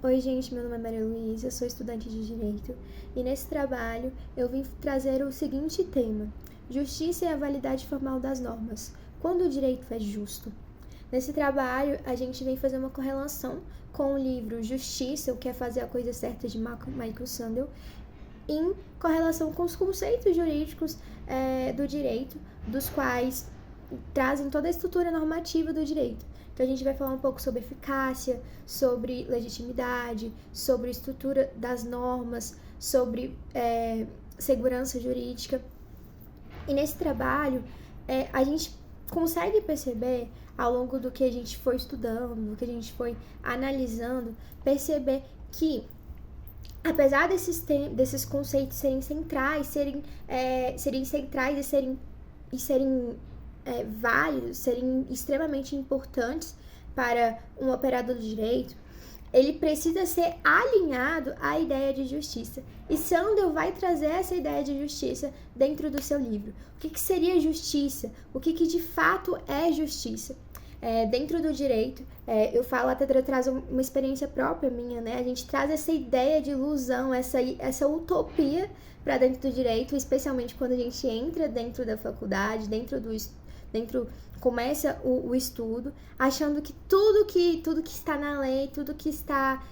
Oi, gente, meu nome é Maria Luísa, sou estudante de Direito e nesse trabalho eu vim trazer o seguinte tema: Justiça e a validade formal das normas. Quando o direito é justo? Nesse trabalho, a gente vem fazer uma correlação com o livro Justiça, o que é fazer a coisa certa, de Michael Sandel, em correlação com os conceitos jurídicos do direito, dos quais trazem toda a estrutura normativa do direito. Então a gente vai falar um pouco sobre eficácia, sobre legitimidade, sobre estrutura das normas, sobre segurança jurídica. E nesse trabalho, a gente consegue perceber, ao longo do que a gente foi estudando, do que a gente foi analisando, perceber que, apesar desses conceitos serem centrais, serem centrais e serem válidos, serem extremamente importantes para um operador do direito, ele precisa ser alinhado à ideia de justiça. E Sandel vai trazer essa ideia de justiça dentro do seu livro. O que seria justiça? O que de fato é justiça? Dentro do direito, eu falo, até traz uma experiência própria minha, né? A gente traz essa ideia de ilusão, essa utopia para dentro do direito, especialmente quando a gente entra dentro da faculdade, começa o estudo, achando que tudo que está na lei, tudo que está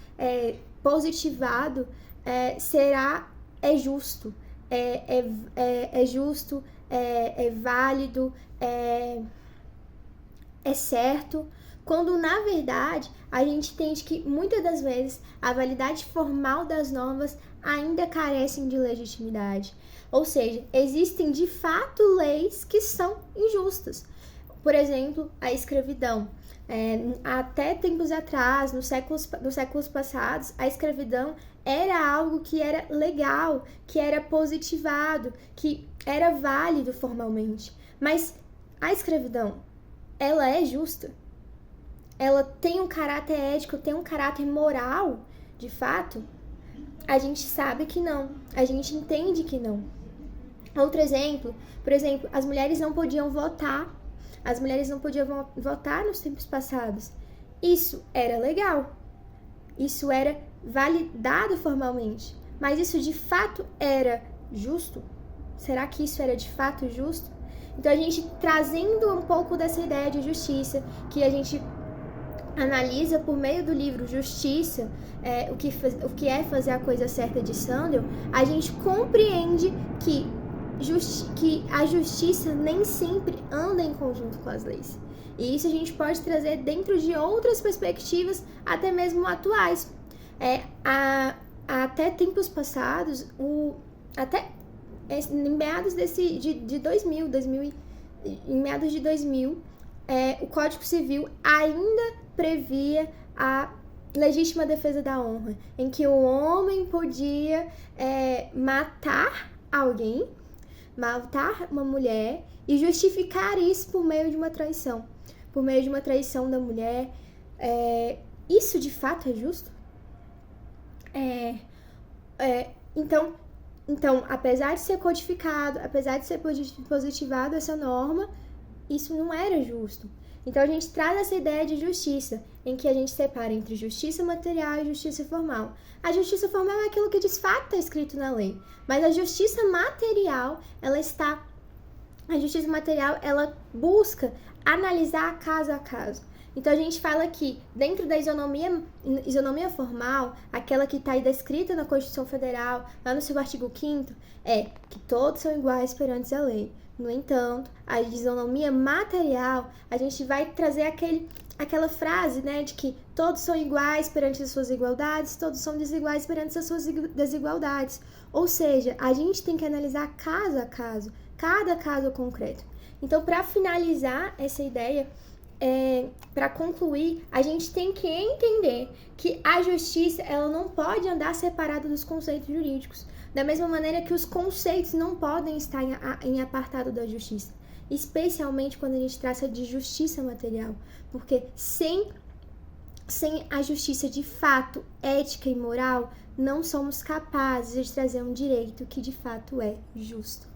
positivado é justo, justo, é válido, é certo, quando na verdade a gente entende que muitas das vezes a validade formal das normas ainda carecem de legitimidade. Ou seja, existem de fato leis que são injustas. Por exemplo, a escravidão. Até tempos atrás, nos séculos passados, a escravidão era algo que era legal, que era positivado, que era válido formalmente. Mas a escravidão, ela é justa? Ela tem um caráter ético, tem um caráter moral, de fato? A gente sabe que não, a gente entende que não. Outro exemplo, por exemplo, as mulheres não podiam votar. As mulheres não podiam votar nos tempos passados. Isso era legal. Isso era validado formalmente. Mas isso de fato era justo? Será que isso era de fato justo? Então a gente trazendo um pouco dessa ideia de justiça, que a gente analisa por meio do livro Justiça, o que é fazer a coisa certa de Sandel, a gente compreende que a justiça nem sempre anda em conjunto com as leis. E isso a gente pode trazer dentro de outras perspectivas, até mesmo atuais. Até tempos passados, em meados de 2000, o Código Civil ainda previa a legítima defesa da honra, em que o homem podia matar alguém, matar uma mulher e justificar isso por meio de uma traição. Por meio de uma traição da mulher. Isso de fato é justo? Então, apesar de ser codificado, apesar de ser positivado essa norma, isso não era justo. Então a gente traz essa ideia de justiça, em que a gente separa entre justiça material e justiça formal. A justiça formal é aquilo que de fato está escrito na lei, mas a justiça material, ela busca analisar caso a caso. Então a gente fala que dentro da isonomia formal, aquela que está aí descrita na Constituição Federal, lá no seu artigo 5º, é que todos são iguais perante a lei. No entanto, a isonomia material, a gente vai trazer aquela frase, né, de que todos são iguais perante as suas igualdades, todos são desiguais perante as suas desigualdades. Ou seja, a gente tem que analisar caso a caso, cada caso concreto. Então, para finalizar essa ideia, para concluir, a gente tem que entender que a justiça, ela não pode andar separada dos conceitos jurídicos, da mesma maneira que os conceitos não podem estar em apartado da justiça, especialmente quando a gente trata de justiça material, porque sem a justiça de fato, ética e moral, não somos capazes de trazer um direito que de fato é justo.